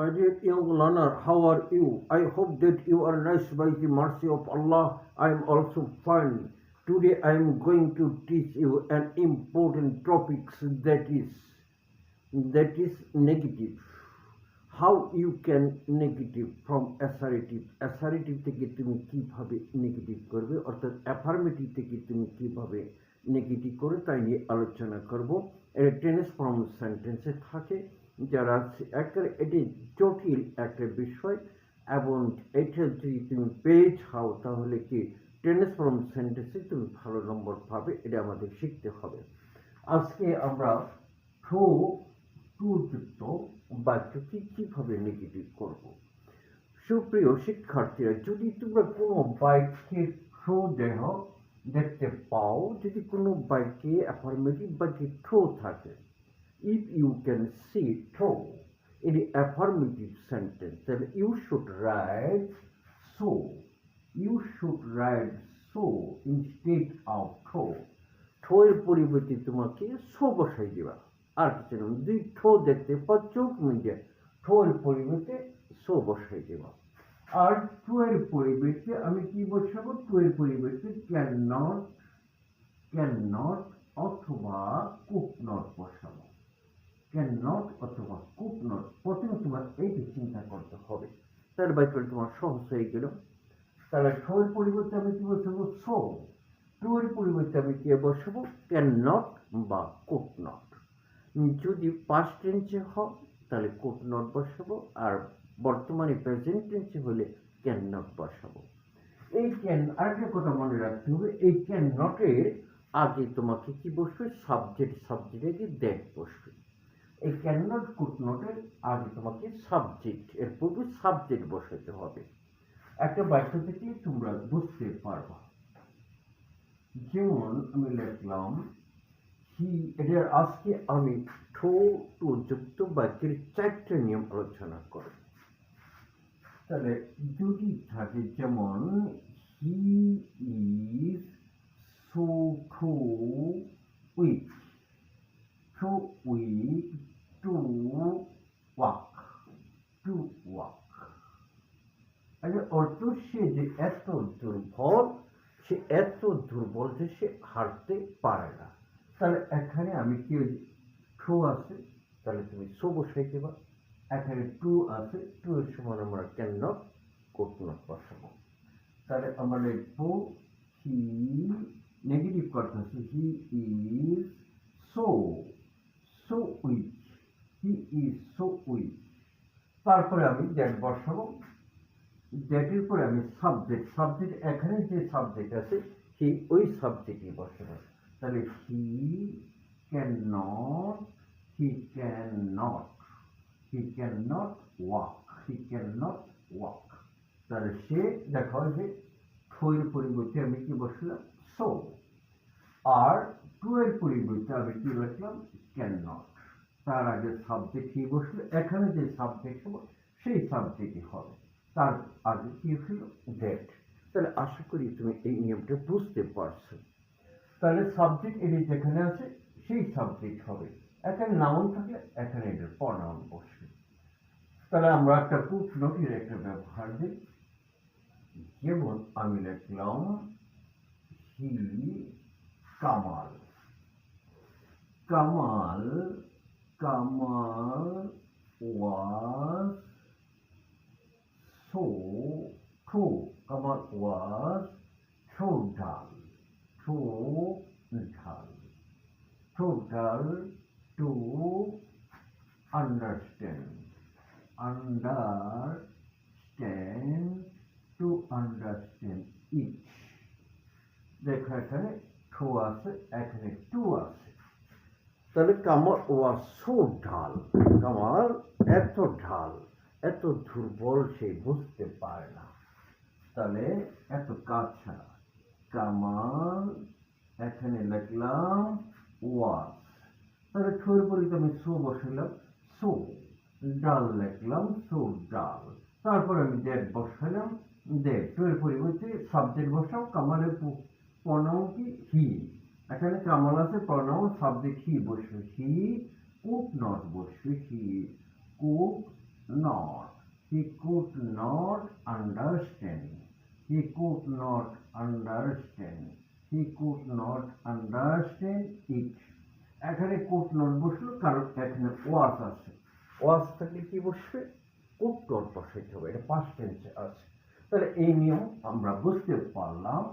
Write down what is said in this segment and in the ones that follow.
My dear young learner, how are you? I hope that you are nice by the mercy of Allah. I am also fine. Today I am going to teach you an important topic that is negative. How you can negative from assertive. Assertive থেকে তুমি কিভাবে negative করবে অর্থাৎ affirmative থেকে তুমি কিভাবে negative করে তাই নিয়ে আলোচনা করব। এটা টেন্স ফর্ম সেন্টেন্সে থাকে যারা একটা এটি জটিল একটা বিষয় এবং এটা যদি তুমি পেয়ে যাও তাহলে কি টেন্স ফর্ম সেন্টেন্সে তুমি ভালো নম্বর পাবে, এটা আমাদের শিখতে হবে। আজকে আমরা ফ্লো টুযুক্ত বাক্যকে কিভাবে নেগেটিভ করব। সুপ্রিয় শিক্ষার্থীরা, যদি তোমরা কোনো বাক্যে থ্রো দেখতে পাও, যদি কোনো বাক্যে অ্যাফার্মেটিভ বাক্যে থ্রো থাকে, if you can see throw in the affirmative sentence, then you should write so. You should write so instead of throw. Throw এর পরিবর্তে তোমাকে so বসাই দিবা। আর কিছু না, যদি throw দেখতে পাও চোখ মিডিয়া, throw এর পরিবর্তে so বসাই দিবা। আর to এর পরিবর্তে আমি কি বসাবো? to এর পরিবর্তে cannot অথবা could not বসাবো। cannot অথবা could not, প্রথমে তোমার এইটি চিন্তা করতে হবে, তাহলে বাক্যটা তোমার সহজ হয়ে গেল। তাহলে so এর পরিবর্তে আমি কি বসাবো? so। to এর পরিবর্তে আমি কি বসাবো? cannot বা could not। যদি past tense হয় তাহলে could not বসাবো, আর বর্তমানে প্রেজেন্ট টেন্সে হলে cannot বসাবো। এই আরেকটা কথা মনে রাখতে হবে, এই cannot এর আগে তোমাকে কি বসবে? সাবজেক্ট আগে দ্যাট বসবে। এই ক্যাননট কুড নটের আগে তোমাকে সাবজেক্ট, এর পূর্বে সাবজেক্ট বসাতে হবে। একটা বাক্য থেকে তোমরা বুঝতে পারবা। যেমন আমি লিখলাম এটার আজকে আমি থ্রো টু যুক্ত বাক্যের 4টা নিয়ম আলোচনা করব। তাহলে যদি থাকে যেমন he is so weak to walk অর্থ সে যে এত দুর্বল যে সে হাঁটতে পারে না। তাহলে এখানে আমি কি থ্রো আছে, তাহলে তুমি সো বসাই দেবা। এখানে টু আছে, টু এর সমান আমরা ক্যাননট কুড নট বসাবো। তাহলে আমরা লিখবো হি, নেগেটিভ করতে হচ্ছে he is so weak. He is so weak. তারপরে আমি দ্যাট বসাবো। দ্যাটের পরে আমি সাবজেক্ট এখানে যে সাবজেক্ট আছে সেই ওই সাবজেক্টই বসাবো। তাহলে হি ক্যাননট ওয়াক। তাহলে সে দেখো যে থ্রোয়ের পরিবর্তে আমি কি বসলাম? সো। আর টু এর পরিবর্তে আমি কি লিখলাম? ক্যাননট। তার আগে সাবজেক্ট কি বসলো? এখানে যে সাবজেক্ট হবে সেই সাবজেক্টই হবে, তার আগে কি ছিল? দ্যাট। তাহলে আশা করি তুমি এই নিয়মটা বুঝতে পারছো। তাহলে সাবজেক্ট এটি যেখানে আছে সেই সাবজেক্ট হবে, এখানে নাউন থাকলে এখানে এটার প্রনাউন বসবে। তাহলে আমরা একটা ফুটনোটের একটা ব্যবহার দিই। যেমন আমি লিখলাম হি Kamal was so dull to understand it। দেখো এখানে থ্রো আছে, এখানে টু আছে। তাহলে কামাল ওয়াজ সো ঢাল, কামাল এত ঢাল, এত দুর্বল সে বুঝতে পারে না। তাহলে এত কাছা কামাল, এখানে লিখলাম ওয়াজ। তাহলে থ্রোর পরিবর্তে আমি সো বসালাম, সো। ডাল লিখলাম, সো ডাল। তারপর আমি দ্যাট বসালাম, দ্যাট। টু এর পরিবর্তে সাবজেক্ট বসাও। কামালের প্রনাউন কি? হি। এখানে কামাল আছে, প্রনাউন সাবজেক্ট হি বসবে, হি কুড নট বসবে, he could not. He could not understand. He could not understand. He could not understand it. এখানে কুড নট বসলো কারণ এখানে ওয়াজ আছে। ওয়াজ থাকলে কি বসবে? কুড নট বসাইতে হবে, এটা পাস্ট টেন্সে আছে। তাহলে এই নিয়ম আমরা বুঝতে পারলাম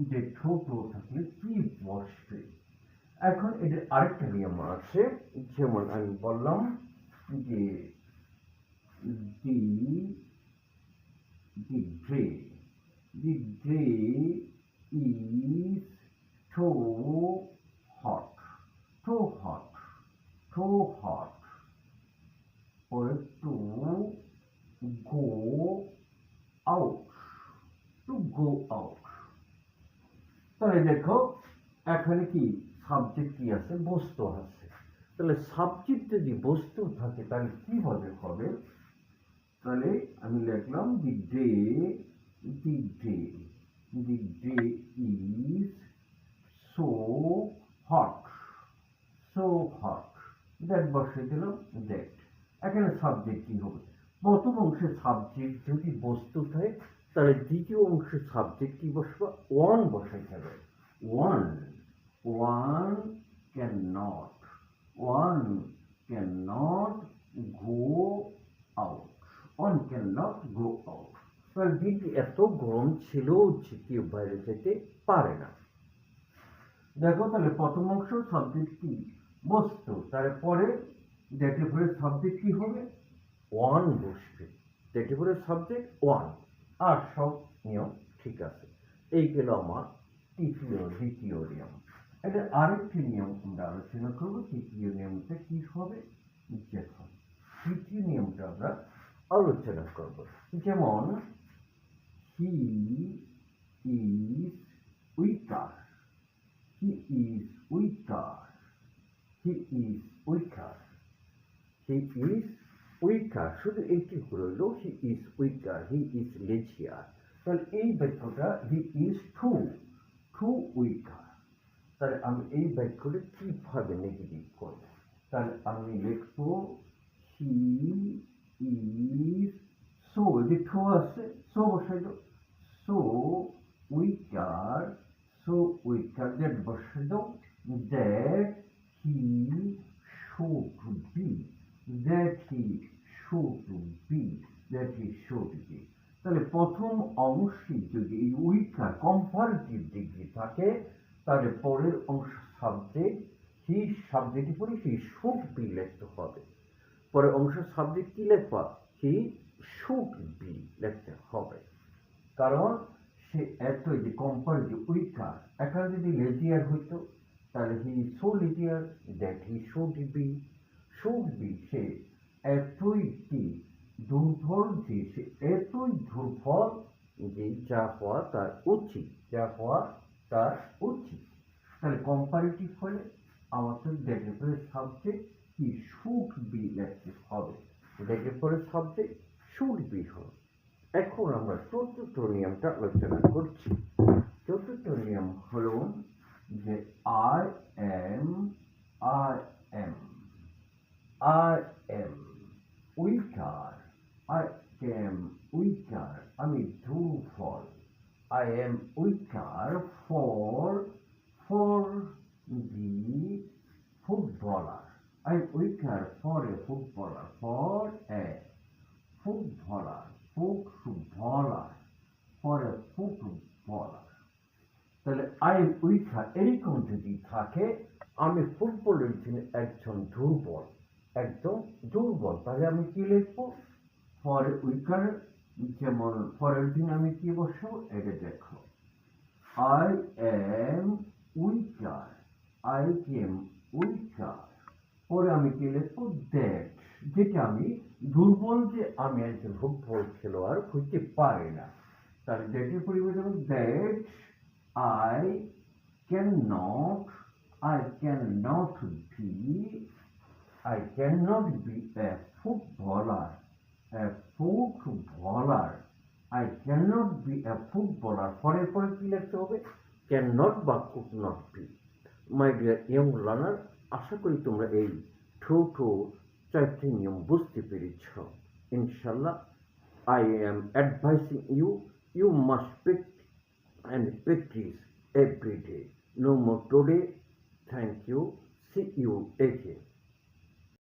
যে ছোট থাকলে কি বসবে। এখন এদের আরেকটা নিয়ম আছে, যেমন আমি বললাম যে the day is too hot or to go out তাহলে দেখো এখানে কি সাবজেক্ট কি আছে? বস্তু আছে। তাহলে সাবজেক্ট যদি বস্তু থাকে তাহলে কিভাবে হবে? তাহলে আমি লিখলাম the day is so hot that বসিয়ে দিলাম দ্যাট। এখানে সাবজেক্ট কি হবে? প্রথম অংশের সাবজেক্ট যদি বস্তু থাকে তাহলে দ্বিতীয় অংশের সাবজেক্ট কি বসবে? ওয়ান বসাইতে হবে। One can not go out. তাহলে দিদি এত গরম ছিল যে কেউ বাইরে যেতে পারে না। দেখো তাহলে প্রথম অংশ সাবজেক্ট কি? বস্তু। তারপরে দ্যাটের পরে সাবজেক্ট কি হবে? ওয়ান বসবে। দ্যাটের পরে সাবজেক্ট ওয়ান। আর সব নিয়ম ঠিক আছে। এই গেল আমার দ্বিতীয় নিয়ম। এটা আরেকটি নিয়ম আমরা আলোচনা করবো। তৃতীয় নিয়মটা কি হবে? দেখুন তৃতীয় নিয়মটা আমরা আলোচনা করব। যেমন হি ইজ উইকার শুধু এইটি রইল, he is weaker, he is lazier. তাহলে এই বাক্যটা হি ইজ টু উইকার। তাহলে আমি এই বাক্যটা কিভাবে নেগেটিভ করব? তাহলে আমি লিখবো হি ইজ সো, যে ঠো আছে সো বসাই দাও। সো উইকার দ্যাট বসাই দাও। দ্যাট হি শুড বি তাহলে প্রথম অংশে যদি এই উইকার কম্পারেটিভ ডিগ্রি থাকে তাহলে পরের অংশ সাবজেক্ট হি, সাবজেক্টের পরে হি শুড বি লিখতে হবে। পরে অংশ সাবজেক্ট কি লিখবা? হি শুড বি লিখতে হবে, কারণ সে এত যে কম্পারেটিভ উইকার। এখানে যদি লেজিয়ার হইতো তাহলে he so lazier that he should be সে এতই কি দুর্বল যে সে এতই দুর্বল যে যা হওয়া তার উচিত। তাহলে কম্পারেটিভ হলে আমাদের দ্যাটের পরে সাবজেক্ট কি শুড বি লিখতে হবে। দ্যাটের পরে সাবজেক্ট শুড বি হবে। এখন আমরা চতুর্থ নিয়মটা আলোচনা করছি। চতুর্থ নিয়ম হল যে I am weaker, আমি দুর্বল। I am weaker for the footballer. I am weaker for a footballer. তাহলে I am weaker এরকম যদি থাকে, আমি ফুটবলের জন্য একদম দুর্বল, তাহলে আমি কি লিখবো? For weaker. যেমন পরের দিন আমি কি বসাবো এটা দেখো। I am weaker পরে আমি কি লিখবো? দ্যাট, যেটা আমি দুর্বল, যে আমি একজন ফুটবল খেলোয়াড় হইতে পারি না। তাহলে দ্যাটের পরিবর্তে that I cannot be a footballer. I cannot be a footballer. পরে কি লিখতে হবে? cannot বা could not be. My dear young learner, আশা করি তোমরা এই ছোট চারটি নিয়ম বুঝতে পেরেছ। inshallah. I am advising you, you must pick and practice every day. No more today. Thank you. See you again.